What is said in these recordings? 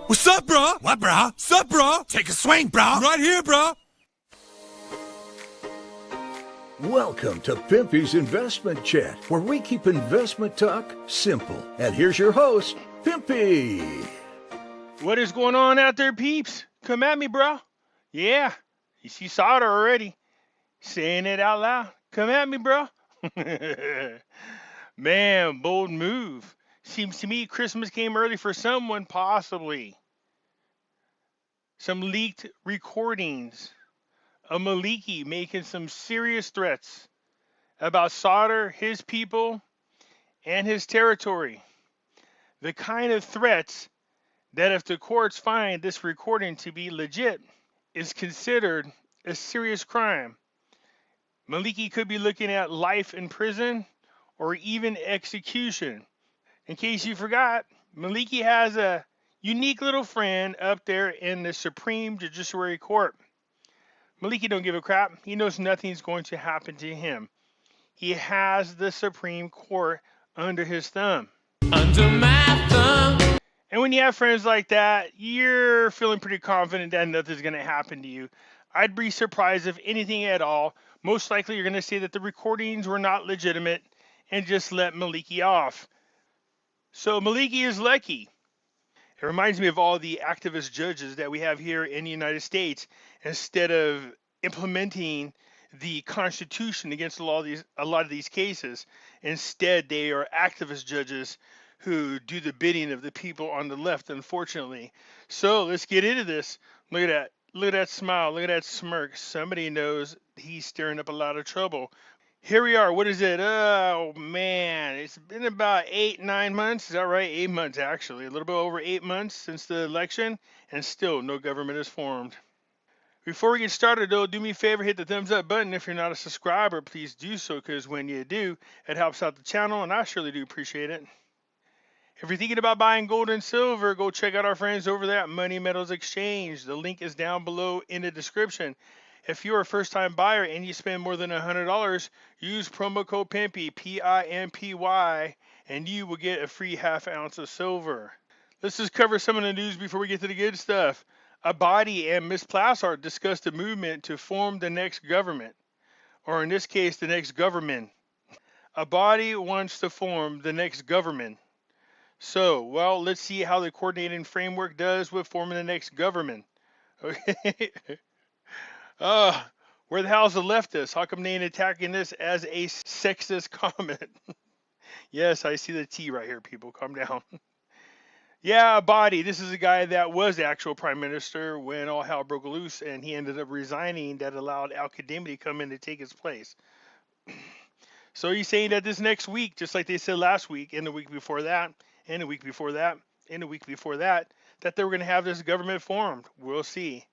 What's up, bro? What, bro? What's up, bro? Take a swing, bro. Right here, bro. Welcome to Pimpy's Investment Chat, where we keep investment talk simple. And here's your host, Pimpy. What is going on out there, peeps? Come at me, bro. Yeah, you saw it already. Saying it out loud. Come at me, bro. Man, bold move. Seems to me Christmas came early for someone, possibly. Some leaked recordings of Maliki making some serious threats about Sauder, his people, and his territory. The kind of threats that if the courts find this recording to be legit, is considered a serious crime. Maliki could be looking at life in prison or even execution. In case you forgot, Maliki has a unique little friend up there in the Supreme Judiciary Court. Maliki don't give a crap. He knows nothing's going to happen to him. He has the Supreme Court under his thumb. Under my thumb. And when you have friends like that, you're feeling pretty confident that nothing's going to happen to you. I'd be surprised if anything at all. Most likely you're going to say that the recordings were not legitimate and just let Maliki off. So Maliki is lucky. It reminds me of all the activist judges that we have here in the United States. Instead of implementing the Constitution against a lot of these cases, instead they are activist judges who do the bidding of the people on the left, unfortunately. So let's get into this. Look at that. Look at that smile. Look at that smirk. Somebody knows he's stirring up a lot of trouble. Here we are. What is it? Oh, man. It's been about 8-9 months. Is that right? 8 months, actually. A little bit over 8 months since the election, and still no government is formed. Before we get started, though, do me a favor, hit the thumbs up button. If you're not a subscriber, please do so, because when you do, it helps out the channel, and I surely do appreciate it. If you're thinking about buying gold and silver, go check out our friends over there at Money Metals Exchange. The link is down below in the description. If you're a first-time buyer and you spend more than $100, use promo code Pimpy, P-I-M-P-Y, and you will get a free ½ ounce of silver. Let's just cover some of the news before we get to the good stuff. Abadi and Ms. Plassard discussed a movement to form the next government, or in this case, the next government. Abadi wants to form the next government. So, well, let's see how the coordinating framework does with forming the next government. Okay. Where the hell's the leftists? How come they ain't attacking this as a sexist comment? Yes, I see the T right here, people. Calm down. Yeah, Abadi. This is a guy that was the actual prime minister when all hell broke loose, and he ended up resigning. That allowed Al-Qademi to come in to take his place. So he's saying that this next week, just like they said last week, and the week before that, and the week before that, and the week before that, that they were going to have this government formed. We'll see.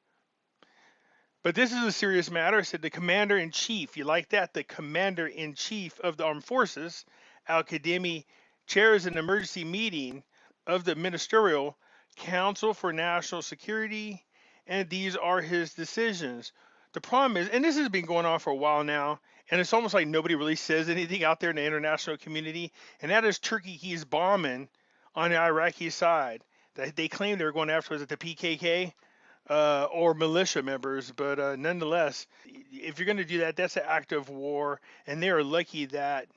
But this is a serious matter, said the commander-in-chief. You like that? The commander-in-chief of the armed forces, Al-Qademi, chairs an emergency meeting of the Ministerial Council for National Security, and these are his decisions. The problem is, and this has been going on for a while now, and it's almost like nobody really says anything out there in the international community, and that is Turkey keeps bombing on the Iraqi side. They claim they were going after, was it the PKK? Or militia members, but nonetheless, if you're going to do that, that's an act of war, and they are lucky that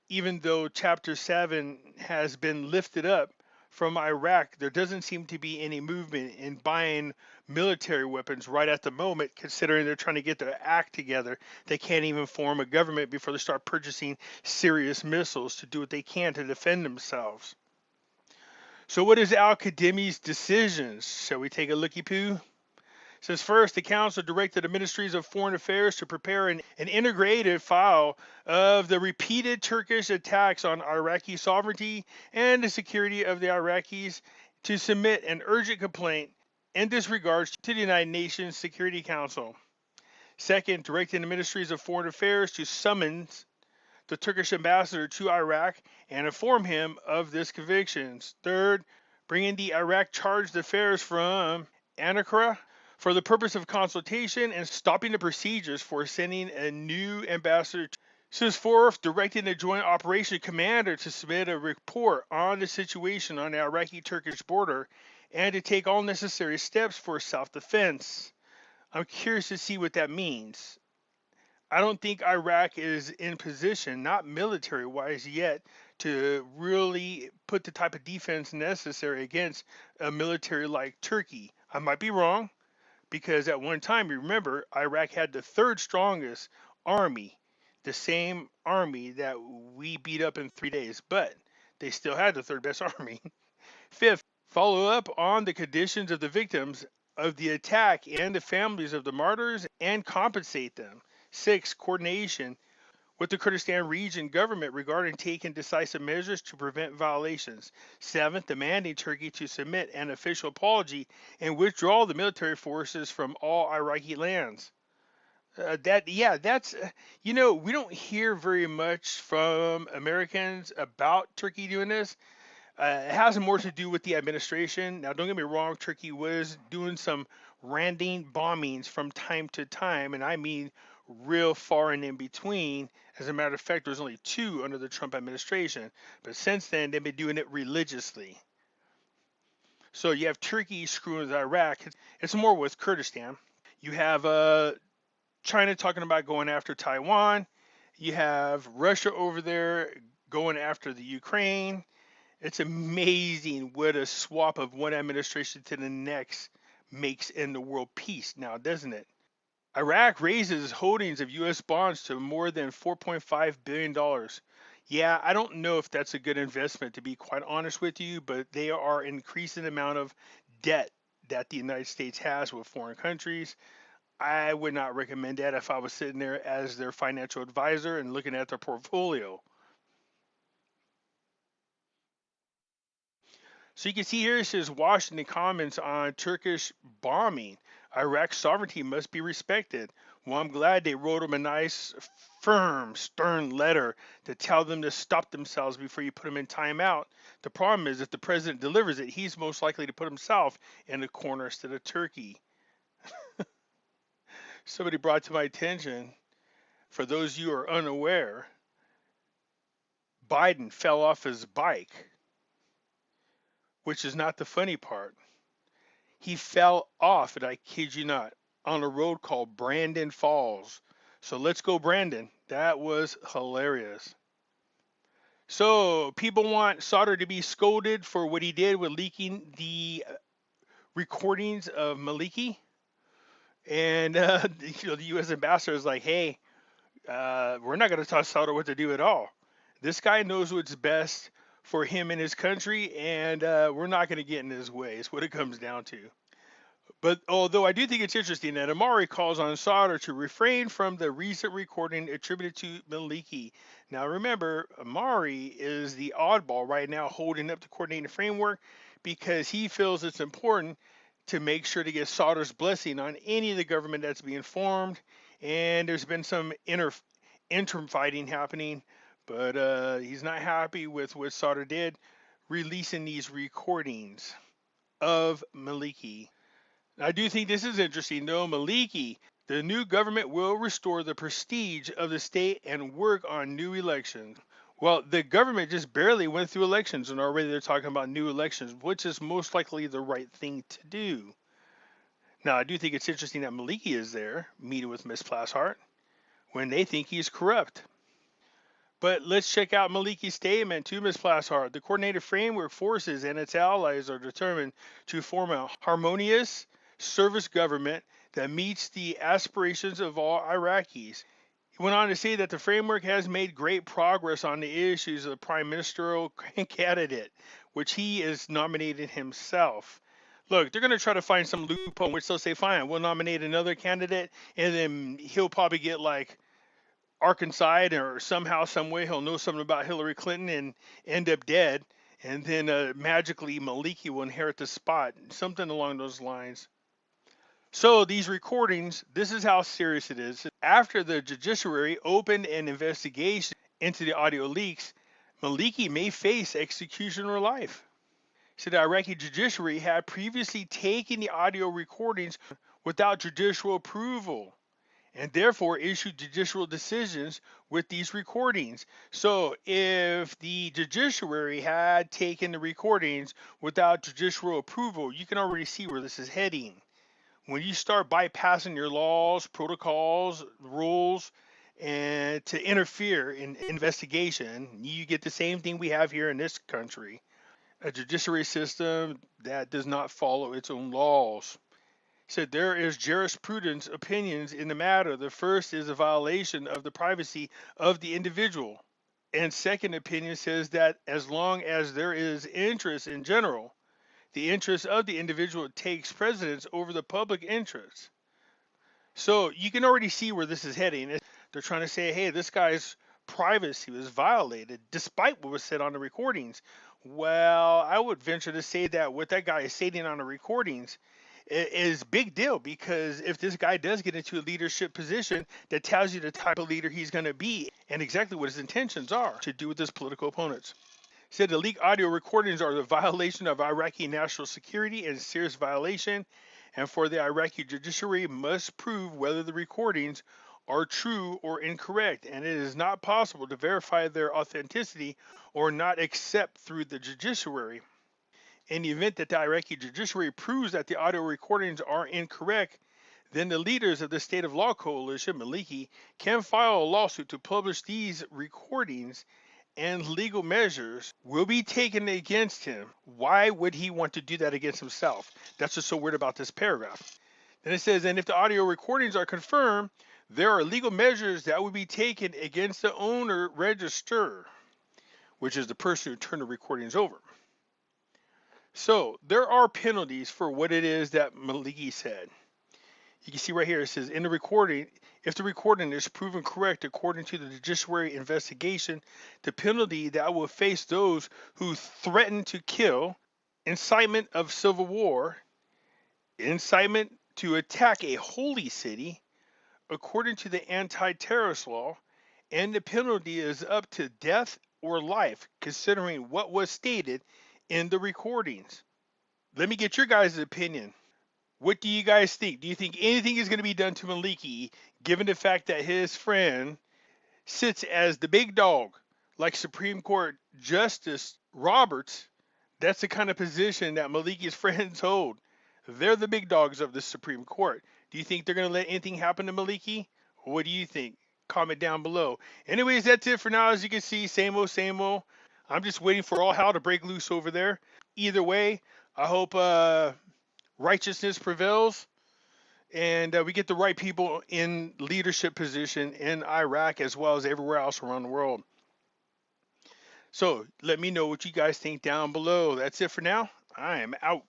even though Chapter 7 has been lifted up from Iraq, there doesn't seem to be any movement in buying military weapons right at the moment, considering they're trying to get their act together. They can't even form a government before they start purchasing serious missiles to do what they can to defend themselves. So what is Al-Qademi's decisions? Shall we take a looky-poo? Says first, the council directed the ministries of foreign affairs to prepare an integrated file of the repeated Turkish attacks on Iraqi sovereignty and the security of the Iraqis, to submit an urgent complaint in this regard to the United Nations Security Council. Second, directing the ministries of foreign affairs to summons the Turkish ambassador to Iraq and inform him of this convictions. Third, bringing the Iraq charged affairs from Ankara for the purpose of consultation and stopping the procedures for sending a new ambassador. Says fourth, directing the Joint Operation Commander to submit a report on the situation on the Iraqi-Turkish border and to take all necessary steps for self-defense. I'm curious to see what that means. I don't think Iraq is in position, not military wise yet, to really put the type of defense necessary against a military like Turkey. I might be wrong because at one time, you remember, Iraq had the third strongest army, the same army that we beat up in 3 days, but they still had the third best army. Fifth, follow up on the conditions of the victims of the attack and the families of the martyrs and compensate them. Six, coordination with the Kurdistan region government regarding taking decisive measures to prevent violations. Seventh, demanding Turkey to submit an official apology and withdraw the military forces from all Iraqi lands. We don't hear very much from Americans about Turkey doing this. It has more to do with the administration. Now, don't get me wrong, Turkey was doing some random bombings from time to time, and I mean real far and in between. As a matter of fact, there's only two under the Trump administration, but since then, they've been doing it religiously. So you have Turkey screwing with Iraq. It's more with Kurdistan. You have China talking about going after Taiwan. You have Russia over there going after the Ukraine. It's amazing what a swap of one administration to the next makes in the world peace now, doesn't it? Iraq raises holdings of U.S. bonds to more than $4.5 billion. Yeah, I don't know if that's a good investment, to be quite honest with you, but they are increasing the amount of debt that the United States has with foreign countries. I would not recommend that if I was sitting there as their financial advisor and looking at their portfolio. So you can see here it says Washington comments on Turkish bombing. Iraq's sovereignty must be respected. Well, I'm glad they wrote them a nice, firm, stern letter to tell them to stop themselves before you put them in timeout. The problem is if the president delivers it, he's most likely to put himself in the corner instead of Turkey. Somebody brought to my attention, for those of you who are unaware, Biden fell off his bike, which is not the funny part. He fell off, and I kid you not, on a road called Brandon Falls. So let's go, Brandon. That was hilarious. So people want Sauder to be scolded for what he did with leaking the recordings of Maliki. And the U.S. ambassador is like, hey, we're not going to tell Sauder what to do at all. This guy knows what's best for him and his country, and we're not going to get in his way. Is what it comes down to. But although I do think it's interesting that Amari calls on Sauder to refrain from the recent recording attributed to Maliki. Now remember, Amari is the oddball right now holding up the coordinating framework because he feels it's important to make sure to get Sauder's blessing on any of the government that's being formed. And there's been some interim fighting happening, but he's not happy with what Sauder did, releasing these recordings of Maliki. I do think this is interesting, though. Maliki, the new government will restore the prestige of the state and work on new elections. Well, the government just barely went through elections, and already they're talking about new elections, which is most likely the right thing to do. Now, I do think it's interesting that Maliki is there, meeting with Miss Plasshart, when they think he's corrupt. But let's check out Maliki's statement to Ms. Plasshart. The coordinated framework forces and its allies are determined to form a harmonious service government that meets the aspirations of all Iraqis. He went on to say that the framework has made great progress on the issues of the prime ministerial candidate, which he is nominated himself. Look, they're going to try to find some loophole in which they'll say, fine, we'll nominate another candidate, and then he'll probably get like Arkansas, or somehow, some way, he'll know something about Hillary Clinton and end up dead, and then magically Maliki will inherit the spot, something along those lines. So these recordings, this is how serious it is. After the judiciary opened an investigation into the audio leaks, Maliki may face execution or life. So the Iraqi judiciary had previously taken the audio recordings without judicial approval, and therefore issue judicial decisions with these recordings. So if the judiciary had taken the recordings without judicial approval, you can already see where this is heading. When you start bypassing your laws, protocols, rules, and to interfere in investigation, you get the same thing we have here in this country, a judiciary system that does not follow its own laws. Said there is jurisprudence opinions in the matter. The first is a violation of the privacy of the individual. And second opinion says that as long as there is interest in general, the interest of the individual takes precedence over the public interest. So you can already see where this is heading. They're trying to say, hey, this guy's privacy was violated despite what was said on the recordings. Well, I would venture to say that what that guy is stating on the recordings is big deal, because if this guy does get into a leadership position, that tells you the type of leader he's going to be and exactly what his intentions are to do with his political opponents. Said the leaked audio recordings are the violation of Iraqi national security and serious violation, and for the Iraqi judiciary must prove whether the recordings are true or incorrect, and it is not possible to verify their authenticity or not except through the judiciary. In the event that the Iraqi judiciary proves that the audio recordings are incorrect, then the leaders of the State of Law Coalition, Maliki, can file a lawsuit to publish these recordings, and legal measures will be taken against him. Why would he want to do that against himself? That's what's so weird about this paragraph. Then it says, and if the audio recordings are confirmed, there are legal measures that will be taken against the owner register, which is the person who turned the recordings over. So there are penalties for what it is that Maliki said. You can see right here, it says in the recording, if the recording is proven correct according to the judiciary investigation, the penalty that will face those who threaten to kill, incitement of civil war, incitement to attack a holy city, according to the anti-terrorist law, and the penalty is up to death or life, considering what was stated in the recordings. Let me get your guys' opinion. What do you guys think? Do you think anything is going to be done to Maliki, given the fact that his friend sits as the big dog, like Supreme Court Justice Roberts? That's the kind of position that Maliki's friends hold. They're the big dogs of the Supreme Court. Do you think they're going to let anything happen to Maliki? What do you think? Comment down below. Anyways, that's it for now. As you can see, same old, same old. I'm just waiting for all hell to break loose over there. Either way, I hope righteousness prevails and we get the right people in leadership position in Iraq as well as everywhere else around the world. So let me know what you guys think down below. That's it for now. I am out.